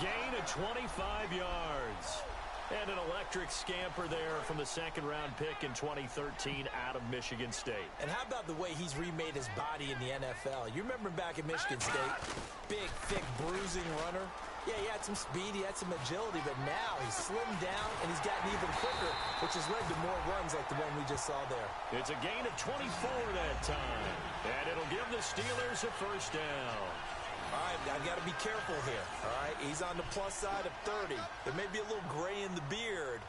Gain of 25 yards. And an electric scamper there from the second-round pick in 2013 out of Michigan State. And how about the way he's remade his body in the NFL? You remember back at Michigan State, big, thick, bruising runner. Yeah, he had some speed, he had some agility, but now he's slimmed down and he's gotten even quicker, which has led to more runs like the one we just saw there. It's a gain of 24 that time, and it'll give the Steelers a first down. All right, I've got to be careful here, all right? He's on the plus side of 30. There may be a little gray in the beard,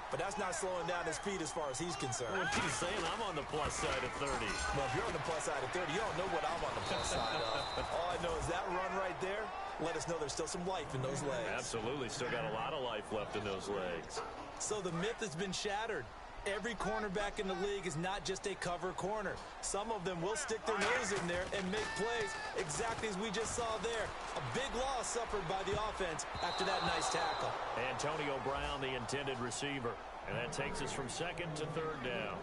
but that's not slowing down his speed as far as he's concerned. What are you saying? I'm on the plus side of 30. Well, if you're on the plus side of 30, you don't know what I'm on the plus side of. All I know is that run right there let us know there's still some life in those legs. Absolutely. Still got a lot of life left in those legs. So the myth has been shattered. Every cornerback in the league is not just a cover corner. Some of them will stick their nose in there and make plays exactly as we just saw there. A big loss suffered by the offense after that nice tackle. Antonio Brown, the intended receiver. And that takes us from second to third down.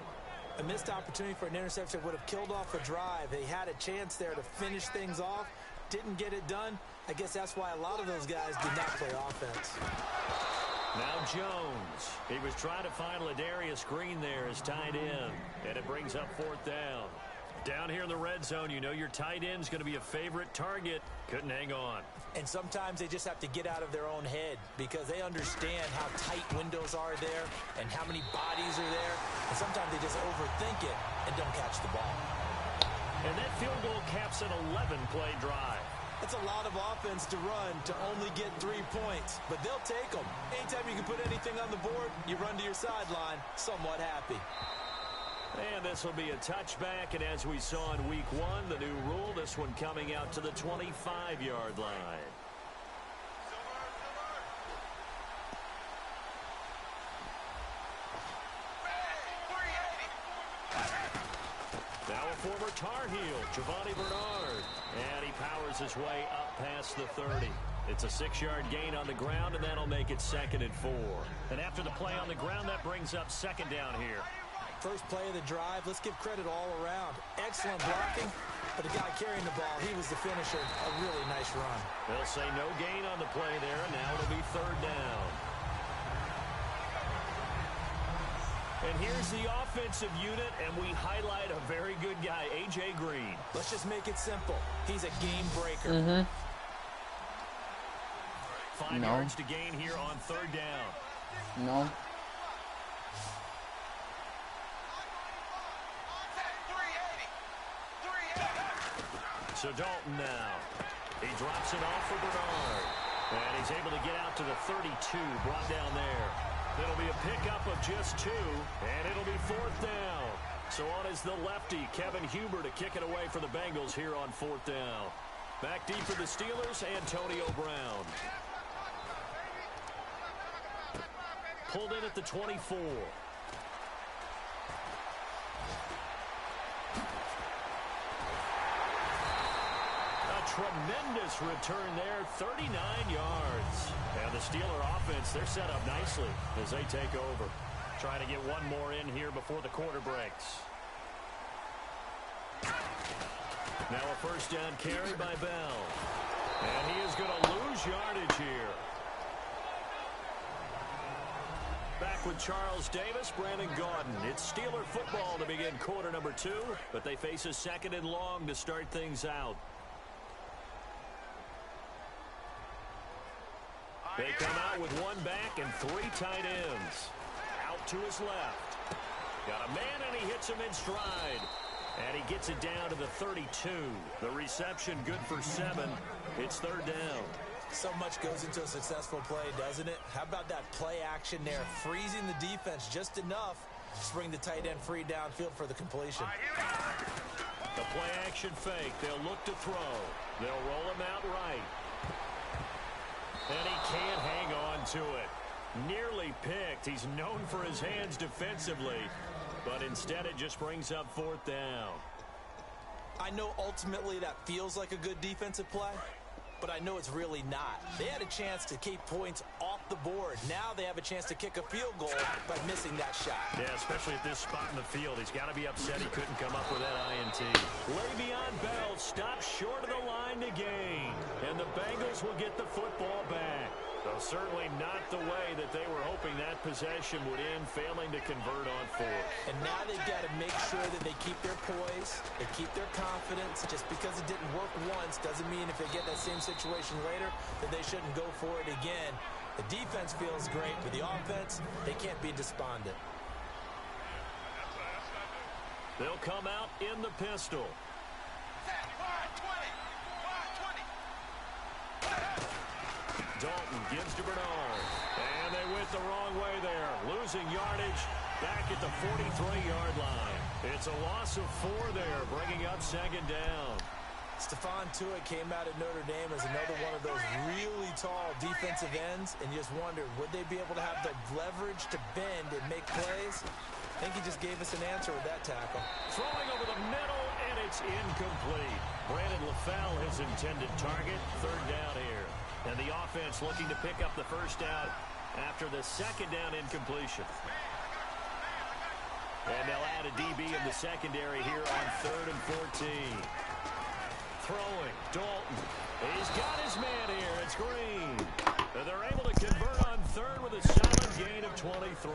A missed opportunity for an interception would have killed off a drive. They had a chance there to finish things off. Didn't get it done. I guess that's why a lot of those guys did not play offense. Now Jones. He was trying to find Ladarius Green there as tight end. And it brings up fourth down. Down here in the red zone, you know your tight end's going to be a favorite target. Couldn't hang on. And sometimes they just have to get out of their own head because they understand how tight windows are there and how many bodies are there. And sometimes they just overthink it and don't catch the ball. And that field goal caps an 11-play drive. That's a lot of offense to run to only get 3 points, but they'll take them. Anytime you can put anything on the board, you run to your sideline somewhat happy. And this will be a touchback, and as we saw in week 1, the new rule, this one coming out to the 25-yard line. Now a former Tar Heel, Giovanni Bernard. And he powers his way up past the 30. It's a 6-yard gain on the ground, and that'll make it 2nd and 4. And after the play on the ground, that brings up second down here. First play of the drive, let's give credit all around. Excellent blocking, but the guy carrying the ball, he was the finisher. A really nice run. They'll say no gain on the play there, and now it'll be third down. And here's the offensive unit, and we highlight a very good guy, A.J. Green. Let's just make it simple. He's a game breaker. 5 yards to gain here on third down. No. So Dalton now. He drops it off for Bernard. And he's able to get out to the 32, brought down there. It'll be a pickup of just 2, and it'll be fourth down. So on is the lefty, Kevin Huber, to kick it away for the Bengals here on fourth down. Back deep for the Steelers, Antonio Brown. Pulled in at the 24. Tremendous return there, 39 yards. And the Steeler offense, they're set up nicely as they take over. Trying to get one more in here before the quarter breaks. Now a first down carry by Bell. And he is going to lose yardage here. Back with Charles Davis, Brandon Gaudin. It's Steeler football to begin quarter number 2, but they face a 2nd and long to start things out. They come out with one back and 3 tight ends. Out to his left. Got a man, and he hits him in stride. And he gets it down to the 32. The reception good for 7. It's third down. So much goes into a successful play, doesn't it? How about that play action there? Freezing the defense just enough to bring the tight end free downfield for the completion. The play action fake. They'll look to throw. They'll roll him out right. And he can't hang on to it. Nearly picked. He's known for his hands defensively. But instead it just brings up fourth down. I know ultimately that feels like a good defensive play, but I know it's really not. They had a chance to keep points off the board. Now they have a chance to kick a field goal by missing that shot. Yeah, especially at this spot in the field. He's got to be upset he couldn't come up with that INT. Le'Veon Bell stopped short of the line to gain. And the Bengals will get the football back. Though certainly not the way that they were hoping that possession would end, failing to convert on fourth. And now they've got to make sure that they keep their poise, they keep their confidence. Just because it didn't work once doesn't mean if they get that same situation later that they shouldn't go for it again. The defense feels great, but the offense, they can't be despondent. They'll come out in the pistol. Dalton gives to Bernard. And they went the wrong way there. Losing yardage back at the 43-yard line. It's a loss of 4 there, bringing up second down. Stephon Tuitt came out at Notre Dame as another one of those really tall defensive ends, and you just wondered, would they be able to have the leverage to bend and make plays? I think he just gave us an answer with that tackle. Throwing over the middle, and it's incomplete. Brandon LaFell, his intended target. Third down here. And the offense looking to pick up the first down after the second down incompletion. And they'll add a DB in the secondary here on 3rd and 14. Throwing, Dalton. He's got his man here. It's Green. And they're able to convert on 3rd with a solid gain of 23.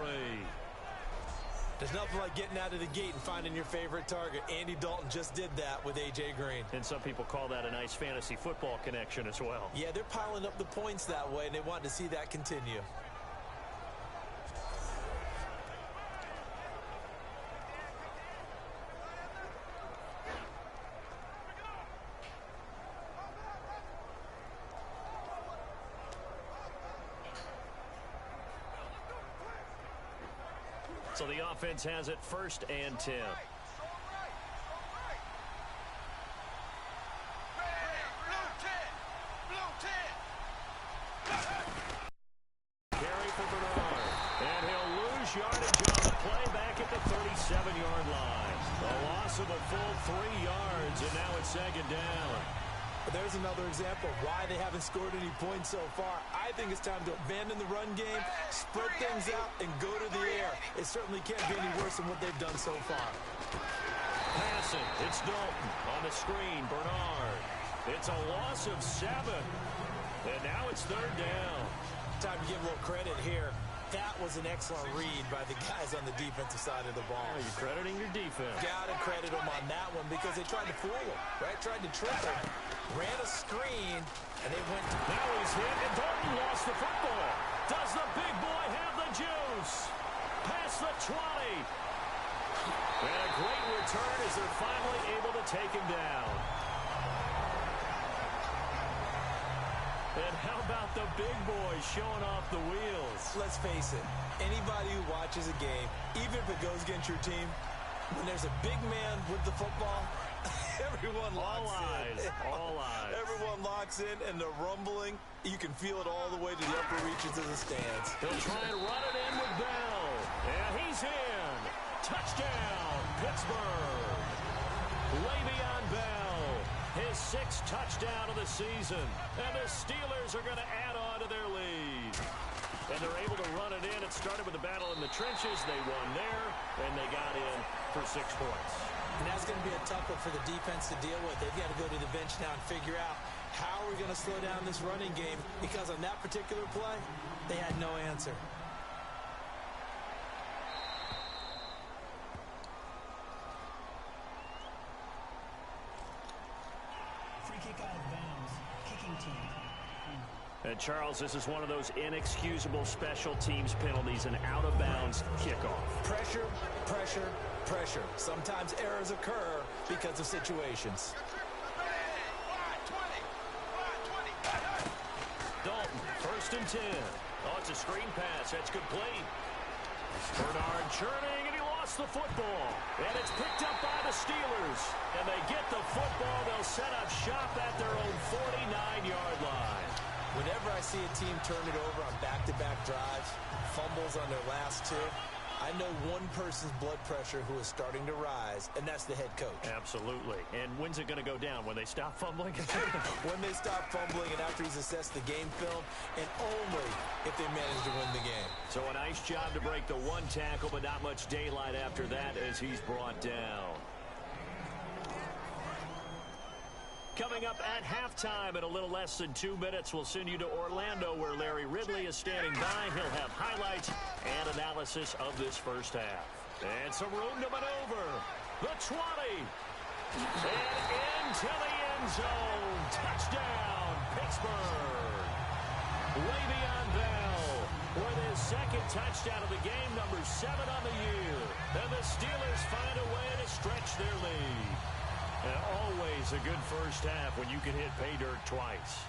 There's nothing like getting out of the gate and finding your favorite target. Andy Dalton just did that with A.J. Green. And some people call that a nice fantasy football connection as well. Yeah, they're piling up the points that way, and they want to see that continue. So the offense has it 1st and 10. Carry for Bernard. And he'll lose yardage on the play back at the 37-yard line. A loss of a full 3 yards, and now it's second down. There's another example of why they haven't scored any points so far. I think it's time to abandon the run game, spread things out, and go to the air. It certainly can't be any worse than what they've done so far. Passing. It's Dalton on the screen. Bernard. It's a loss of 7. And now it's 3rd down. Time to give a little credit here. That was an excellent read by the guys on the defensive side of the ball. Oh, you're crediting your defense. Gotta credit them on that one because they tried to fool him, right? Tried to trick him. Ran a screen, and they went. Now he's hit, and Dalton lost the football. Does the big boy have the juice? Past the 20. And a great return as they're finally able to take him down. And how about the big boy showing off the wheels? Let's face it, anybody who watches a game, even if it goes against your team, when there's a big man with the football, everyone locks in. All eyes. Everyone locks in, and the rumbling, you can feel it all the way to the upper reaches of the stands. He'll try and run it in with Bell. And he's in. Touchdown, Pittsburgh. Le'Veon Bell, his 6th touchdown of the season. And the Steelers are going to add on to their lead. And they're able to run it in. It started with a battle in the trenches. They won there, and they got in for 6 points. And that's going to be a tough one for the defense to deal with. They've got to go to the bench now and figure out how are we going to slow down this running game, because on that particular play, they had no answer. Free kick out of bounds. Kicking team. And, Charles, this is one of those inexcusable special teams penalties, an out-of-bounds kickoff. Pressure, pressure, pressure. Sometimes errors occur because of situations. Dalton, 1st and 10. Oh, it's a screen pass. That's complete. Bernard churning, and he lost the football. And it's picked up by the Steelers. And they get the football. They'll set up shop at their own 49-yard line. Whenever I see a team turn it over on back-to-back drives, fumbles on their last 2, I know one person's blood pressure who is starting to rise, and that's the head coach. Absolutely. And when's it going to go down? When they stop fumbling? When they stop fumbling and after he's assessed the game film, and only if they manage to win the game. So a nice job to break the 1 tackle, but not much daylight after that as he's brought down. coming up at halftime in a little less than 2 minutes. We'll send you to Orlando, where Larry Ridley is standing by. He'll have highlights and analysis of this first half. And some room to maneuver. The 20. And into the end zone. Touchdown, Pittsburgh. Le'Veon Bell with his second touchdown of the game, number 7 on the year. And the Steelers find a way to stretch their lead. And always a good first half when you can hit pay dirt twice.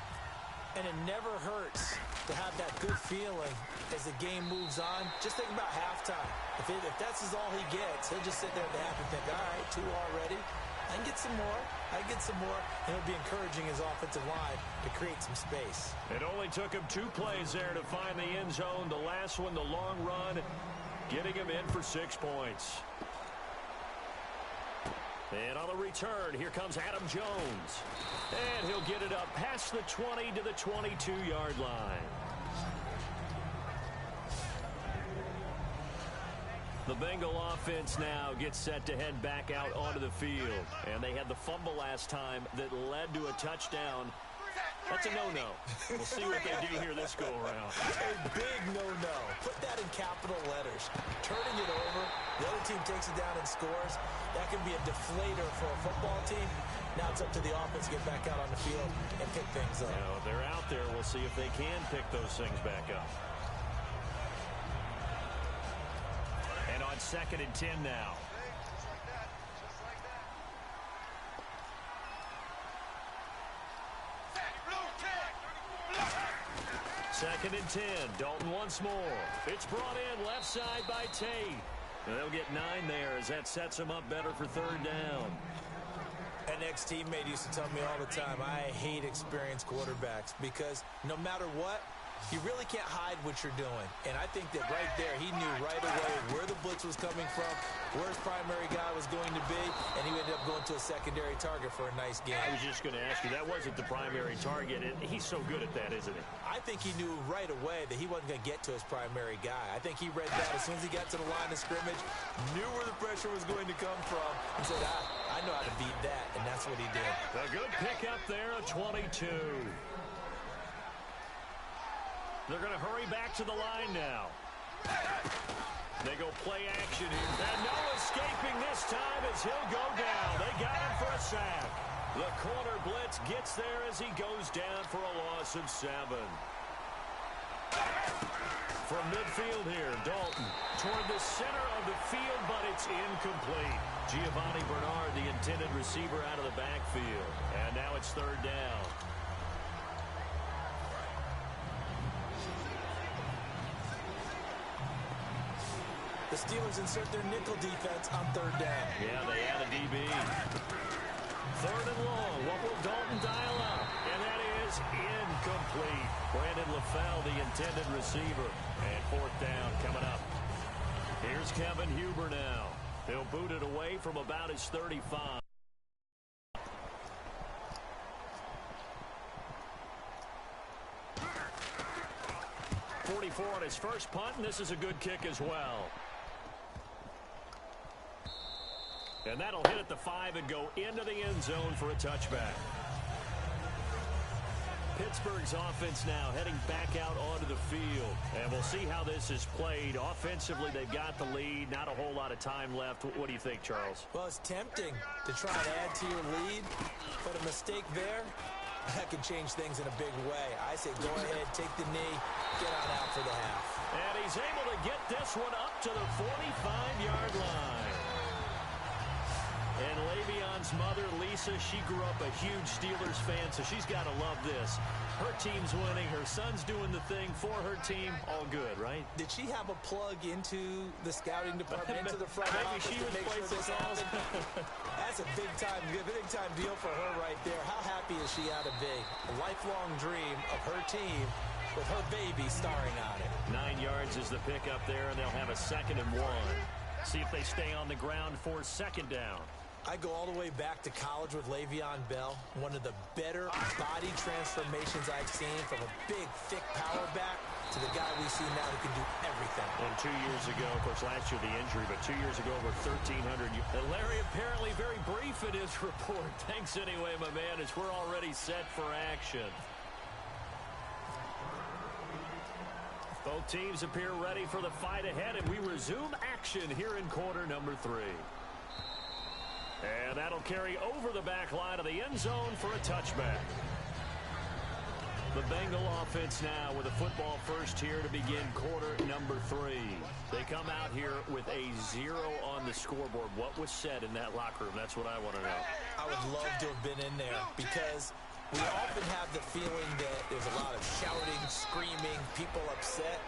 And it never hurts to have that good feeling as the game moves on. Just think about halftime. If that's all he gets, he'll just sit there at the half and think, all right, 2 already. I can get some more. I can get some more. And he'll be encouraging his offensive line to create some space. It only took him 2 plays there to find the end zone. The last one, the long run, getting him in for 6 points. And on the return, here comes Adam Jones. And he'll get it up past the 20 to the 22-yard line. The Bengal offense now gets set to head back out onto the field. And they had the fumble last time that led to a touchdown. That's a no-no. We'll see what they do here this go-around. A big no-no. Put that in capital letters. Turning it over, the other team takes it down and scores. That can be a deflator for a football team. Now it's up to the offense to get back out on the field and pick things up. You know, they're out there. We'll see if they can pick those things back up. And on 2nd and 10 now. Second and 10. Dalton once more. It's brought in left side by Tate. And they'll get 9 there as that sets them up better for 3rd down. An ex-teammate used to tell me all the time, I hate experienced quarterbacks because no matter what, you really can't hide what you're doing. And I think that right there, he knew right away where the blitz was coming from, where his primary guy was going to be, and he ended up going to a secondary target for a nice game. I was just going to ask you, that wasn't the primary target. He's so good at that, isn't he? I think he knew right away that he wasn't going to get to his primary guy. I think he read that as soon as he got to the line of scrimmage, knew where the pressure was going to come from, and said, I know how to beat that, and that's what he did. A good pickup there, a 22. They're going to hurry back to the line now. They go play action here. And no escaping this time as he'll go down. They got him for a sack. The corner blitz gets there as he goes down for a loss of 7. From midfield here, Dalton toward the center of the field, but it's incomplete. Giovanni Bernard, the intended receiver, out of the backfield. And now it's 3rd down. The Steelers insert their nickel defense on 3rd down. Yeah, they add a DB. 3rd and long. What will Dalton dial up? And that is incomplete. Brandon LaFell, the intended receiver. And 4th down coming up. Here's Kevin Huber now. He'll boot it away from about his 35. On his first punt, and this is a good kick as well. And that'll hit at the 5 and go into the end zone for a touchback. Pittsburgh's offense now heading back out onto the field. And we'll see how this is played. Offensively, they've got the lead. Not a whole lot of time left. What do you think, Charles? Well, it's tempting to try and add to your lead, but a mistake there, that can change things in a big way. I say go ahead, take the knee, get on out for the half. And he's able to get this one up to the 45-yard line. And Le'Veon's mother, Lisa, she grew up a huge Steelers fan, so she's got to love this. Her team's winning. Her son's doing the thing for her team. All good, right? Did she have a plug into the scouting department, into the front office she to was make sure this happened? That's a big-time deal for her right there. How happy is she out of be? A lifelong dream of her team with her baby starring on it. 9 yards is the pickup there, and they'll have a 2nd and 1. See if they stay on the ground for 2nd down. I go all the way back to college with Le'Veon Bell. One of the better body transformations I've seen, from a big, thick power back to the guy we see now who can do everything. And 2 years ago, of course, last year the injury, but 2 years ago over 1,300. And Larry apparently very brief in his report. Thanks anyway, my man, as we're already set for action. Both teams appear ready for the fight ahead, and we resume action here in quarter number 3. And that'll carry over the back line of the end zone for a touchback. The Bengal offense now with a football first here to begin quarter number 3. They come out here with a 0 on the scoreboard. What was said in that locker room? That's what I want to know. I would love to have been in there, because we often have the feeling that there's a lot of shouting, screaming, people upset.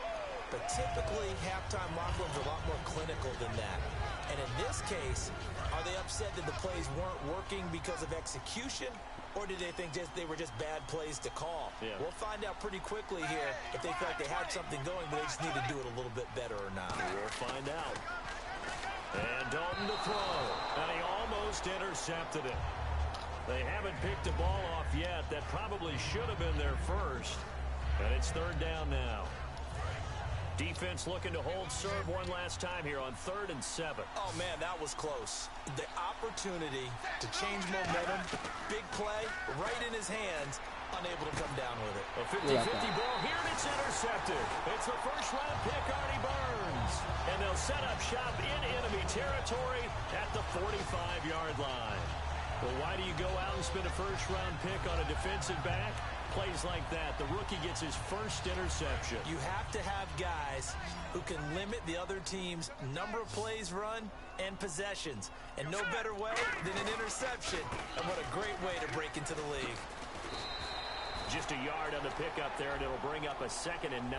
But typically, halftime locker rooms are a lot more clinical than that. And in this case, are they upset that the plays weren't working because of execution? Or did they think they were just bad plays to call? Yeah. We'll find out pretty quickly here if they felt they had something going, but they just need to do it a little bit better or not. We'll find out. And Dalton to throw. And he almost intercepted it. They haven't picked a ball off yet. That probably should have been their first. And it's 3rd down now. Defense looking to hold serve one last time here on 3rd and 7. Oh, man, that was close. The opportunity to change momentum, big play, right in his hands, unable to come down with it. A 50-50 ball here, and it's intercepted. It's the first-round pick, Artie Burns. And they'll set up shop in enemy territory at the 45-yard line. Well, why do you go out and spend a first-round pick on a defensive back? Plays like that, the rookie gets his first interception. You have to have guys who can limit the other team's number of plays run and possessions. And no better way than an interception. And what a great way to break into the league. Just a yard on the pickup there, and it'll bring up a 2nd and 9.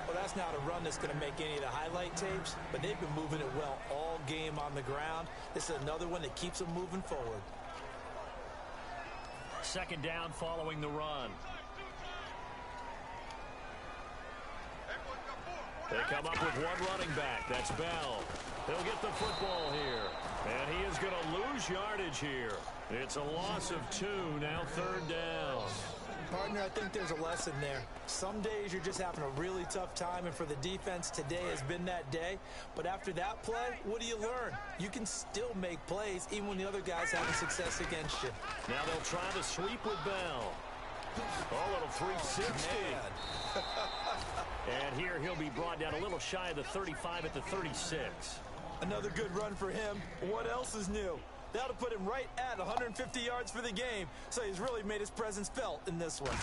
Well, that's not a run that's going to make any of the highlight tapes, but they've been moving it well all game on the ground. This is another one that keeps them moving forward. 2nd down following the run. They come up with one running back. That's Bell. He'll get the football here. And he is going to lose yardage here. It's a loss of 2, now 3rd down. Partner, I think there's a lesson there. Some days you're just having a really tough time, and for the defense, today has been that day. But after that play, what do you learn? You can still make plays even when the other guy's having success against you. Now they'll try to sweep with Bell. Oh, little 360. And here he'll be brought down a little shy of the 35 at the 36. Another good run for him. What else is new? That'll put him right at 150 yards for the game, so he's really made his presence felt in this one.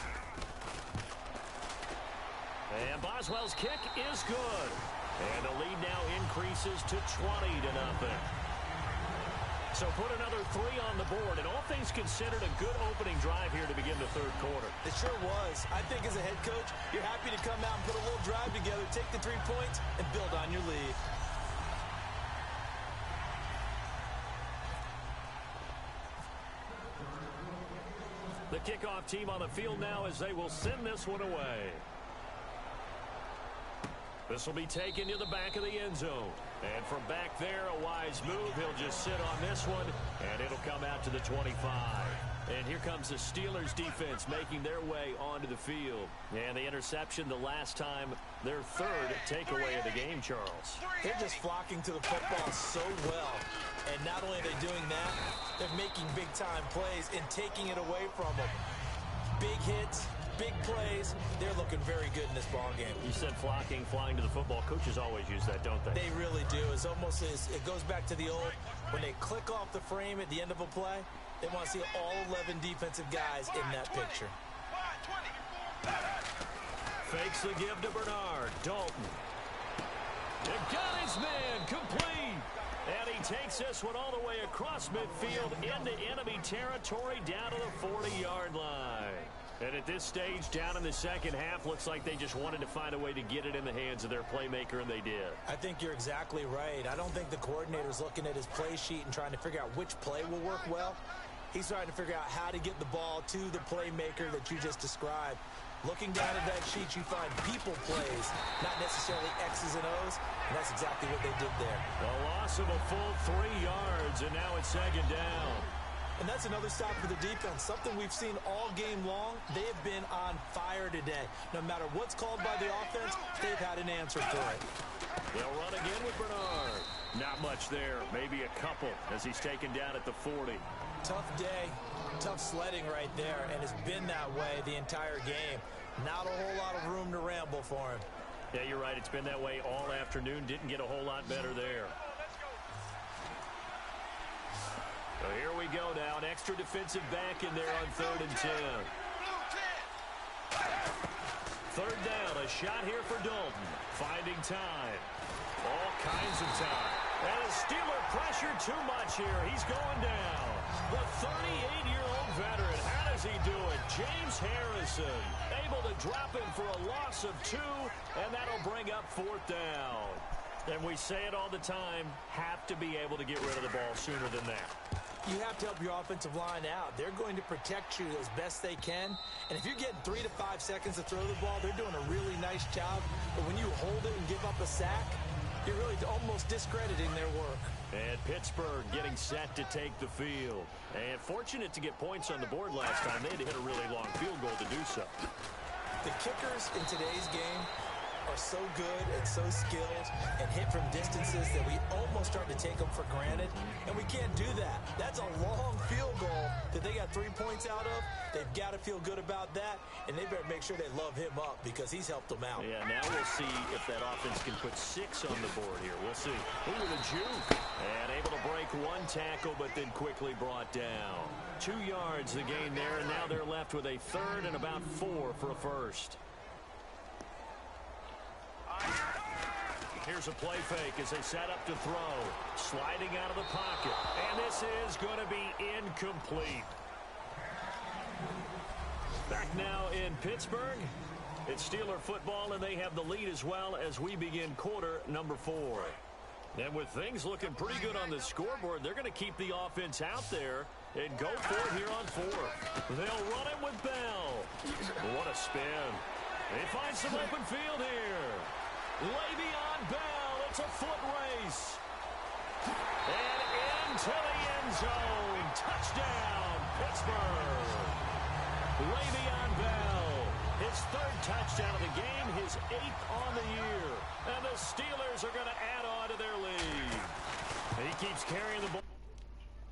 And Boswell's kick is good. And the lead now increases to 20-0. So put another 3 on the board, and all things considered, a good opening drive here to begin the 3rd quarter. It sure was. I think as a head coach, you're happy to come out and put a little drive together, take the 3 points, and build on your lead. The kickoff team on the field now as they will send this one away. This will be taken to the back of the end zone. And from back there, a wise move. He'll just sit on this one, and it'll come out to the 25. And here comes the Steelers defense making their way onto the field. And the interception the last time, their 3rd takeaway of the game, Charles. They're just flocking to the football so well. And not only are they doing that, they're making big-time plays and taking it away from them. Big hits, big plays. They're looking very good in this ball game. You said flocking, flying to the football. Coaches always use that, don't they? They really do. It's almost it goes back to the old, when they click off the frame at the end of a play, they want to see all 11 defensive guys in that picture. Fakes the give to Bernard. Dalton. And got his man complete. And he takes this one all the way across midfield into enemy territory down to the 40-yard line. And at this stage, down in the second half, looks like they just wanted to find a way to get it in the hands of their playmaker, and they did. I think you're exactly right. I don't think the coordinator's looking at his play sheet and trying to figure out which play will work well. He's trying to figure out how to get the ball to the playmaker that you just described. Looking down at that sheet, you find people plays, not necessarily X's and O's, and that's exactly what they did there. A loss of a full 3 yards, and now it's second down. And that's another stop for the defense, something we've seen all game long. They have been on fire today. No matter what's called by the offense, they've had an answer for it. They'll run again with Bernard. Not much there, maybe a couple as he's taken down at the 40. Tough day, tough sledding right there, and it's been that way the entire game. Not a whole lot of room to ramble for him. Yeah, you're right. It's been that way all afternoon. Didn't get a whole lot better there. So here we go now. An extra defensive back in there on 3rd and 10. 3rd down. A shot here for Dalton. Finding time. All kinds of time. And a Steeler pressure too much here. He's going down. The 38-year-old veteran. How does he do it? James Harrison able to drop him for a loss of 2, and that'll bring up 4th down. And we say it all the time, have to be able to get rid of the ball sooner than that. You have to help your offensive line out. They're going to protect you as best they can. And if you're getting 3 to 5 seconds to throw the ball, they're doing a really nice job. But when you hold it and give up a sack, you're really almost discrediting their work. And Pittsburgh getting set to take the field. And fortunate to get points on the board last time. They had to hit a really long field goal to do so. The kickers in today's game are so good and so skilled and hit from distances that we almost start to take them for granted, and we can't do that. That's a long field goal that they got 3 points out of. They've got to feel good about that, and they better make sure they love him up because he's helped them out. Yeah, now we'll see if that offense can put 6 on the board here. We'll see. Ooh, the juke. And able to break 1 tackle, but then quickly brought down. 2 yards the gain there, and now they're left with a 3rd and about 4 for a first. Here's a play fake as they set up to throw. Sliding out of the pocket. And this is going to be incomplete. Back now in Pittsburgh. It's Steeler football, and they have the lead as well as we begin quarter number 4. And with things looking pretty good on the scoreboard, they're going to keep the offense out there and go for it here on 4th. They'll run it with Bell. What a spin. They find some open field here. Le'Veon Bell, it's a foot race. And into the end zone. Touchdown, Pittsburgh. Le'Veon Bell, his 3rd touchdown of the game, his 8th on the year. And the Steelers are going to add on to their lead. He keeps carrying the ball.